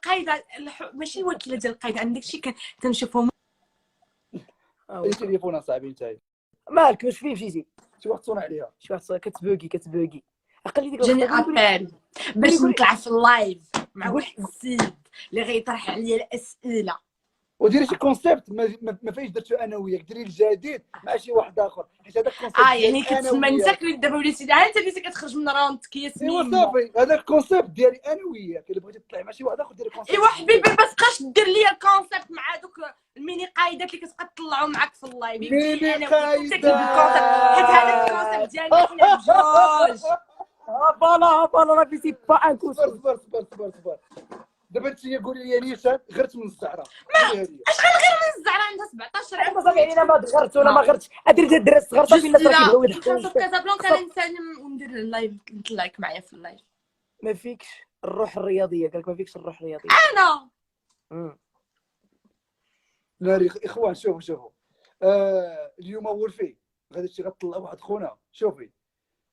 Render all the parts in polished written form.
القايده ماشي وكيله ديال القايده، عندك شي كنشوفهم اي تليفون اصاحبي نتايا مالك واش فين مشيتي؟ شي واحد صونع عليها شي واحد كتبوكي عقل ديك جاني الخطه ابال باش قولي. نطلع في اللايف مع قولي. واحد السيد اللي غيطرح عليا الاسئله. وديري شي كونسيبت ما فيش درتو انا وياك، ديري الجديد مع شي واحد اخر، حيت هذاك الكونسيبت يعني كتسمى انت دابا وليتي انت اللي كتخرج من راوندك ايوا ياسمين. صافي هذاك الكونسيبت ديالي انا وياك، الا بغيتي تطلعي مع شي واحد اخر ديري كونسيبت. ايوا حبيبي ما تبقاش دير لي الكونسيبت مع دوك الميني قايدات اللي كتبقى تطلعوا معاك في اللايف. ميني انا قايدة. وانت حيت هذاك الكونسيبت ديالنا حنا بجوج. فوالا راه في با ان كوس. صبر دابا انت قولي لي نيشان غرت من الزعره. اش غنغير من الزعره عندها 17 عام. انت صافي علينا ما غرت ولا ما غرتش، ادير الدراري الصغار صافي الناس راه كيبغيو كنت في كازابلانكا يضحكوا. ننسى وندير اللايف نتلايك معايا في اللايف. ما فيكش الروح الرياضيه، قالك ما فيكش الروح الرياضيه. انا ناري اخوان شوفوا اليوم ولفي غادي تمشي غتطلع واحد خونا شوفي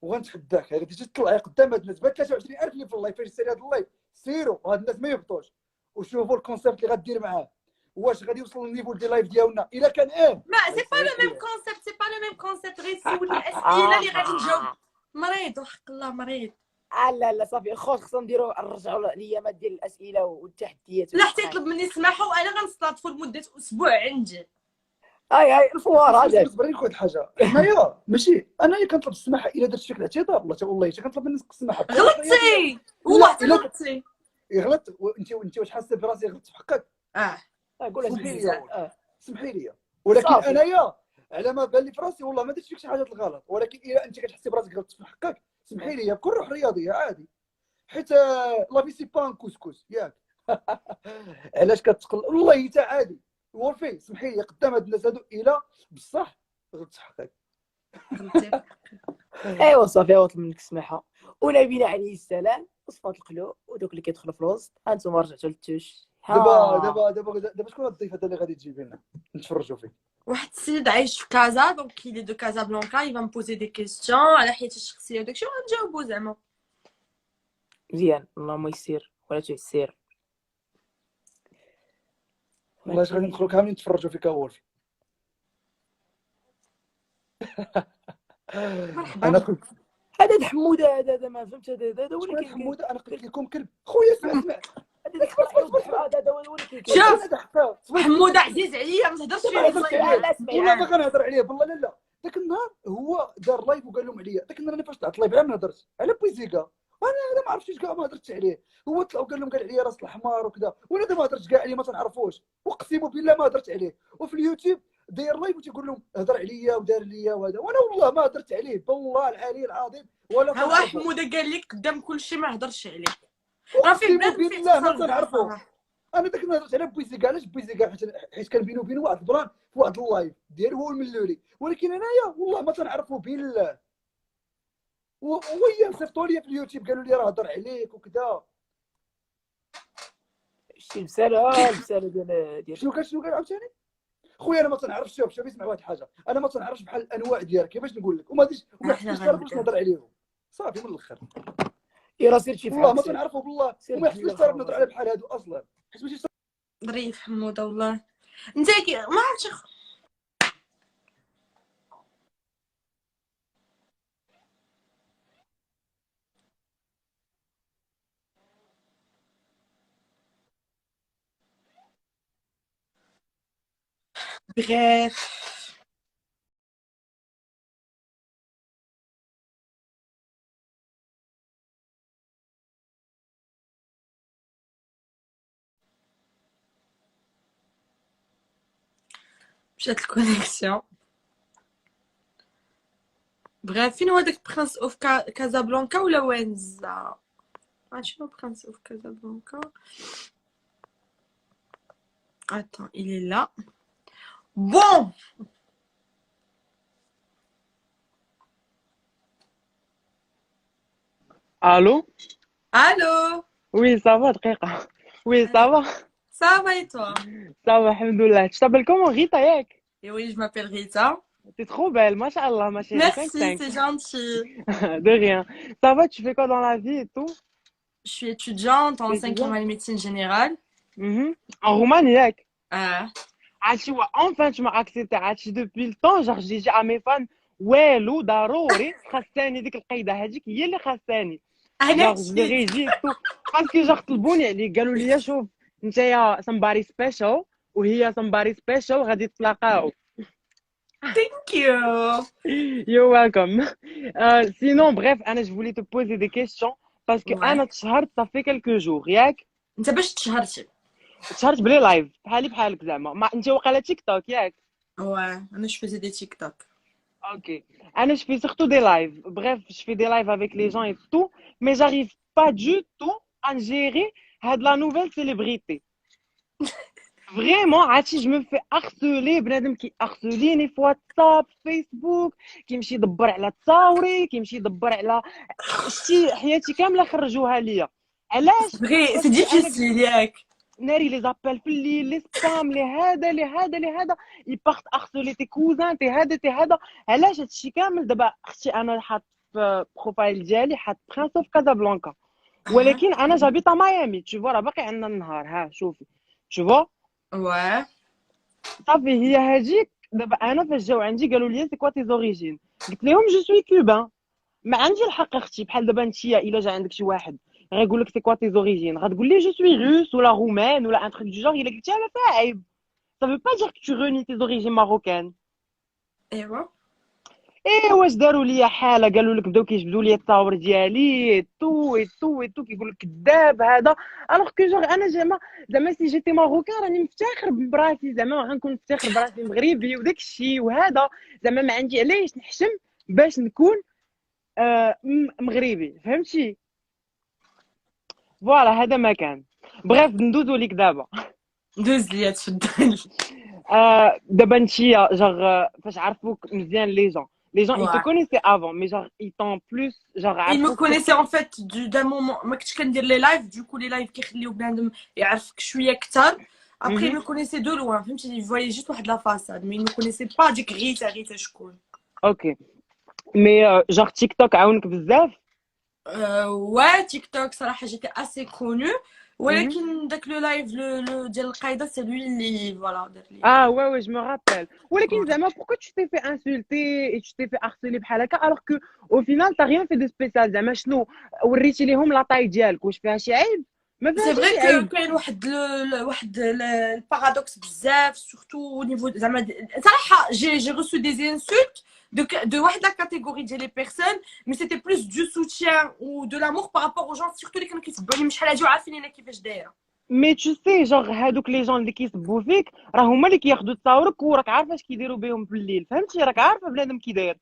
وغنتحداك غادي تجي تطلعي قدام هاد الناس، بان 23000 اللي في اللايف فاش سيري هاد اللايف سيروا هاد الناس ما يهبطوش وشوفوا الكونسيبت اللي غدير معاه واش غادي يوصل للنيفو ديال اللايف ديالنا. الا كان ما سي با لو ميم كونسيبت غير سولني الاسئله اللي غادي نجاوب. مريض وحق الله مريض. لا صافي خوت خصنا نرجعوا الايامات ديال الاسئله والتحديات. لا حتى يطلب مني السماحه وانا غنستضيفو لمده اسبوع عندي. هاي الفوار هذاك. صبري لك واحد الحاجه، حنايا ماشي انايا كنطلب السماحه الا درت فيك الاعتذار والله حتى كنطلب منك السماحه. غلطتي والله غلطتي. غلط وانت واش حاسه براسي غلطت في حقك؟ قولها سمحي لي ولكن انايا على ما بان لي في راسي والله ما درت فيك شي حاجه الغلط، ولكن الا انت كتحسي براسك غلطت في حقك سمحي لي بكل روح رياضيه عادي، حيت لا في سي با ان كوسكوس ياك. علاش كتقل والله حتى عادي وفي سمحي لي قدام هاد الناس هادو الا بصح غلطت في حقك. ايوا صافي اطلب منك السماحه. ونبينا عليه السلام وصفات القلوب ودوك اللي كيدخلوا في الوسط انتم رجعتوا للتوش. دابا شكون الضيف هذا اللي غادي تجيب لنا نتفرجوا فيه؟ واحد السيد عايش في كازا دونك كيلي دو كازابلانكا يفا مبوزي دي كيستيون على حياتي الشخصيه وداكشي وغنجاوبو زعما مزيان. اللهم يسير ولا تعسير. والله اش غادي ندخلوا كاملين نتفرجوا فيك اولفي. مرحبا. هذا حموده هذا ما فهمتش هذا ولكن حموده انا قلت لكم كلب خويا اسمع هذا ولكن شوف حموده عزيز عليا ما تهضرش فيه. والله ما كنهضر عليه بالله لا داك النهار هو دار لايف وقال لهم عليا داك النهار انا فاش طلعت لايف ما هضرتش على بويزيكا وانا ما عرفتش كاع ما هضرتش عليه. هو طلع وقال لهم قال عليا راس الحمار وكذا وانا ما هضرتش كاع عليه ما تنعرفوش اقسم بالله ما هضرت عليه. وفي اليوتيوب داير لايف وتيقول لهم هضر عليا ودار ليا وهذا وانا والله ما هضرت عليه بالله العلي العظيم ولا. هو حموده قال لك قدام كلشي ما هضرش عليه راه في بلاد بالله ما تنعرفو. انا داك النهار هضرت على بويزيكا علاش بويزيكا حيت كان بينه وبين واحد البلان في واحد اللايف ديالو هو الملولي، ولكن انايا والله ما تنعرفو بالله. وهي صيفطوا لي في اليوتيوب قالوا لي راه هضر عليك وكذا. شي رساله ديال شنو قال عاوتاني خويا انا ما تنعرفش. شوف اسمع واحد الحاجه انا ما تنعرفش بحال الانواع ديالك كيفاش نقول لك وما غاديش باش نهضر عليهم صافي من الاخر. راه سير شي والله ما تنعرفوا بالله وما يحسبش تعرف نهضر على بحال هادو اصلا حيت ماشي ظريف حموده والله. انت ما عرفتش بغير مشات الكونيكسيون. بغير فين هو داك برنس اوف كازابلانكا ولا وينزا؟ شنو برنس اوف كازابلانكا؟ Attends, il est là. Bon. Allô? Allô? Oui, ça va, دقيقة. Oui, ça va. Ça va et toi? Ça va, alhamdoulilah. Tu t'appelles comment, Rita, Yak? Et oui, je m'appelle Rita. T'es trop belle, machallah, ma chérie. Merci, 5-5. c'est gentil. De rien. Ça va, tu fais quoi dans la vie et tout? Je suis étudiante en T'es 5e étudiante? année médecine générale. En Roumanie, ياك. Ah. Enfin, tu m'as accepté. Depuis le temps, genre, j'ai dit à mes fans, والو ضروري خاصني ديك القيده هذيك هي اللي خاصني. أنا Genre, je leur ai dit tout. Parce que genre, طلبوني عليه قالوا لي شوف انت يا somebody special وهي somebody special غادي تلاقاو. thank you. You're welcome. Sinon, bref, Anna, je voulais te poser des questions parce que Ouais. Anna تشهرت ça fait quelques jours ياك. أنت باش تشهرتي؟ تشهرت بلي لايف بحالك زعما ما انت وقيلا تيك توك ياك. Ouais. أنا je faisais des TikTok. Ok. Anna, je fais surtout des lives. Bref, je fais des lives avec les gens et tout, mais j'arrive pas du tout à gérer la nouvelle célébrité. Vraiment, عرفتي je me fais harceler بنادم كي harcelيني في واتساب فيسبوك كيمشي يدبر على تصاوري كيمشي يدبر على شتي حياتي كامله خرجوها ليا. علاش؟ Vrai, c'est باسكو انا difficile ياك. ناري لي زابيل في الليل لي سبام لي هذا لي هذا لي هذا يبارت ارسولي تي كوزان تي هذا تي هذا. علاش هادشي كامل دابا اختي انا حاط في بروفايل ديالي حاط برانس اوف كازابلانكا ولكن انا جابيتا ميامي تشوف راه باقي عندنا النهار ها شوفي تشوف Ouais. صافي هي هاجيك دابا انا فاش جاو عندي قالوا لي سي كوا تي زوريجين قلت لهم جو سوي كوبان ما عندي الحق اختي بحال دابا نتيا الا جا عندك شي واحد غيقول لك سي كوا تي زوريجين غتقول لي جو سوي روس ولا رومان ولا ان تروك دو جور الا قلتيها ما فيها عيب ça veut pas dire que tu renies tes origines marocaines. ايوا. ايه واش داروا لي حاله قالوا لك بداو كيجبدوا لي التصاور ديالي تو كيقول لك كذاب هذا الوغ كو جور انا زعما سي جيتي ماروكان راني مفتخر براسي زعما غنكون مفتخر براسي مغربي وداك الشيء وهذا زعما ما عندي علاش نحشم باش نكون مغربي فهمتي فوالا هذا ما كان بغيت ندوزو ليك دابا دوز ليا تفضل. دابا نتيا جوغ فاش عرفوك مزيان لي جون ils te Ouais. connaissaient avant mais genre ils t'ont plus genre Ils me عرفوك connaissaient en fait d'un moment ما كنتش كندير لي لايف دوكو لي لايف كيخليو بنادم يعرفك شويه اكثر. Après ils me connaissaient de loin فهمتي ils voyaient juste واحد لا فاساد mais ils me connaissaient pas ديك غيتا شكون. اوكي مي جوغ تيك توك عاونك بزاف Ouais TikTok صراحه j'étais assez connue ولكن داك لو لايف لو ديال القايده سي لوي اللي فوالا دار لي. ouais je me rappelle ولكن زعما pourquoi tu t'es fait insulter et tu t'es fait harceler بحال هكا alors que au final t'as rien fait de spécial زعما شنو وريتي ليهم لا طاي ديالك واش فيها شي عيب ما سي فيها فري شي عيب كاين واحد البارادوكس بزاف سورتو au niveau زعما صراحه j'ai reçu des insultes de واحد la catégorie ديال les personnes mais c'était plus du soutien ou de l'amour par rapport aux gens surtout اللي كانوا كيتبعوني من شحال هادي وعارفين انا كيفاش دايره. مي تو سي جوغ هادوك لي جون اللي كيصبوا فيك راه هما اللي كياخذوا تصاورك وراك عارفه اش كيديروا بهم في الليل فهمتي راك عارفه بنادم كي داير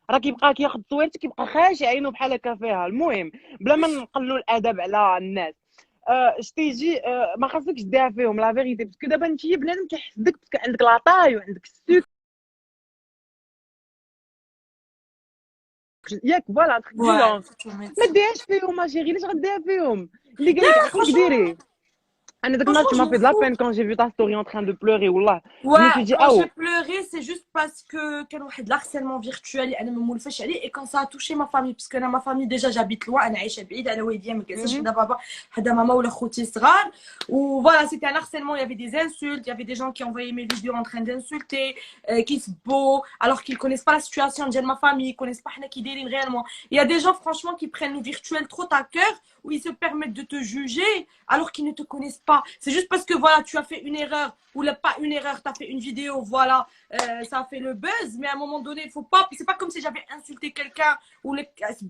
راه كيبقى كياخذ تصويرتك كيبقى خاشع عينو بحال هكا فيها المهم بلا ما نقلوا الادب على الناس شتيجي ما خاصكش ديها فيهم لا فيريتي باسكو دابا انت بنادم كيحسدك باسكو عندك لاطاي وعندك السوك ياك فوالا ما ديهاش فيهم ماشي علاش غديها فيهم اللي قال لك عقلك ديري انا داك النهار tu m'as fait de la peine quand j'ai vu ta story en train de pleurer والله je me suis dit quand j'ai pleuré c'est juste parce que كان واحد الharcèlement virtuel اللي انا ما مولفاش عليه et quand ça a touché ma famille parce que انا ma famille déjà j'habite loin انا عايشه بعيد على والديا ما كنساش حدا بابا حدا ماما ولا خوتي صغار و voilà c'était un harcèlement il y avait des insultes il y avait des gens qui envoyaient mes vidéos en train d'insulter qui se beau alors qu'ils connaissent pas la situation de ma famille ils connaissent pas حنا كي دايرين réellement il y a des gens franchement qui prennent le virtuel trop à cœur où ils se permettent de te juger alors qu'ils ne te connaissent pas. C'est juste parce que voilà, tu as fait une erreur ou pas une erreur, tu as fait une vidéo, voilà, ça a fait le buzz, mais à un moment donné, il faut pas, c'est pas comme si j'avais insulté quelqu'un ou le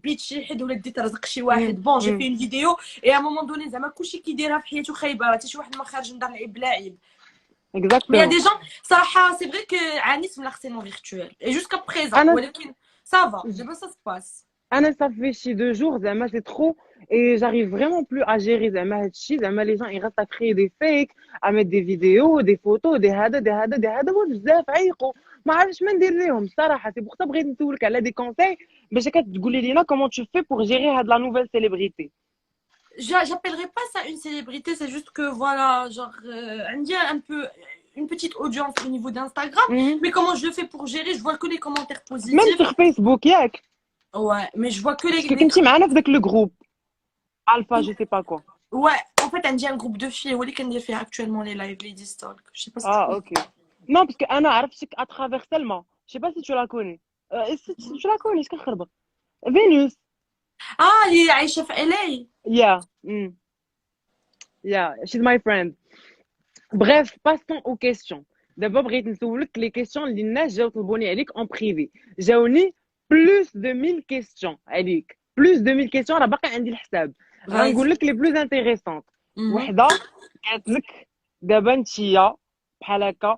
bitch ou le dit شي واحد. Bon, j'ai fait une vidéo et à un moment donné, زعما كلشي كيديرها في حياته خايبه، حتى شي واحد ما خارج من دار العيب بلا عيب. Mais il y a des gens, صراحه c'est vrai que عانيت من الharcèlement virtuel et jusqu'à présent ولكن ça va, ça se passe. انا صافي شي 2 jours زعما c'est trop et j'arrive vraiment plus à gérer زعما هادشي زعما les gens ils restent à créer des fakes à mettre des vidéos des photos des هذا بزاف عيقوا ما عرفتش ما ندير ليهم الصراحه سي بوغ بغيت نسولك على دي كونساي باش كتقولي لينا comment tu fais pour gérer هاد la nouvelle célébrité. J'appellerais pas ça une célébrité, c'est juste que voilà, genre India un peu une petite audience au niveau d'Instagram, mais comment je le fais pour gérer, je vois que les commentaires positifs. Même sur Facebook ياك. Ouais, mais je vois que les كنتي معنا في داك لو جروب. Alpha, je sais pas quoi. Ouais, en fait, j'ai un groupe de filles. Où est-ce fait actuellement les lives, les Distalk. Je sais pas si tu Ah, connais. ok. Non, parce que Anna عرفتك à travers Selma. Je sais pas si tu la connais. Si tu la connais, est-ce que Vénus. Ah, اللي عايشة في LA. Yeah. Yeah, she's my friend. Bref, passons aux questions. D'abord, بغيت نسولك les questions اللي الناس جاو طلبوني عليك en privé. جاوني plus de 1000 questions عليك. Plus de 1000 questions راه باقي عندي الحساب. غنقول Vas-y. لك les plus intéressantes. Mhm. وحده قالت لك دابا نتيا بحال هكا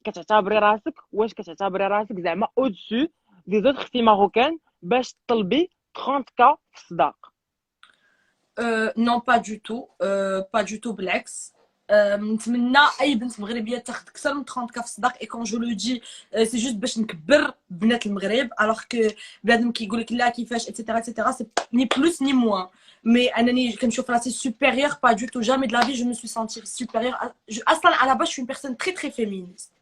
كتعتبري راسك واش كتعتبري راسك زعما au-dessus des autres filles marocaines باش تطلبي 30K في الصداق. Non, pas du tout. Pas du tout, بالعكس. نتمنى اي بنت مغربيه تاخذ اكثر من 30 في الصداق. اي كون جو لو دي سي جوست باش نكبر بنات المغرب. الوغ كو بنادم كيقول لك لا كيفاش اتسيتيرا اتسيتيرا سي ني بلوس ني موان. مي انني كنشوف راسي سوبيريور با دو تو. جامي de la vie je me suis sentie supérieure. اصلا على باش je suis une personne très très féministe.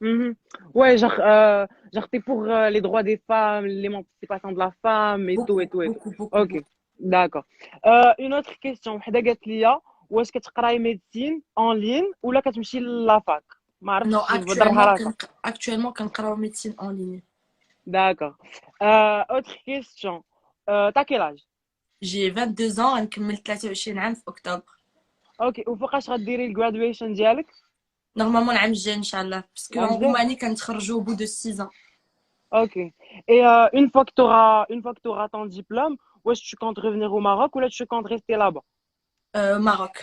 Mhm. Ouais, genre t'es pour les droits des femmes, l'émancipation de la femme et tout et Beaucoup tout et tout. beaucoup beaucoup Ok, d'accord. Une autre question. وحدة قالت لي واش كتقراي médecine en ligne ولا كتمشي لافاك؟ ما Non, عرفتش بدرها راسها. actuellement كنقراو médecine en ligne. D'accord. Autre question. T'as quel âge? J'ai 22 ans. نكمل 23 عام في اكتوبر. Ok, وفوقاش غديري graduation ديالك؟ نورمالمون العام الجاي ان شاء الله. باسكو العام en الجاي؟ Roumanie كنتخرجوا au bout de 6 ans. Ok. Et une fois que t'auras ton diplôme, est-ce que tu comptes revenir au Maroc ou là tu comptes rester là-bas? Maroc.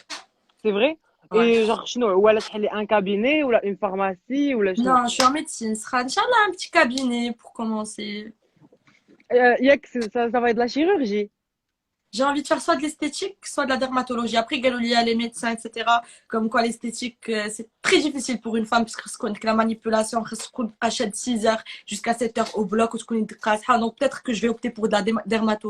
C'est vrai? Ouais. Et genre, شنو ولا تحلي un cabinet ou une pharmacie ou là شنو؟ Non, je suis en médecine. Ce sera Inch'Allah un petit cabinet pour commencer. ياك ça va être de la chirurgie. J'ai envie de faire soit de l'esthétique, soit de la dermatologie. Après, Galolia, les médecins, etc. Comme quoi, l'esthétique, c'est très difficile pour une femme, parce que la manipulation, achète 6 heures jusqu'à 7 heures au bloc, ou donc peut-être que je vais opter pour de la dermatologie.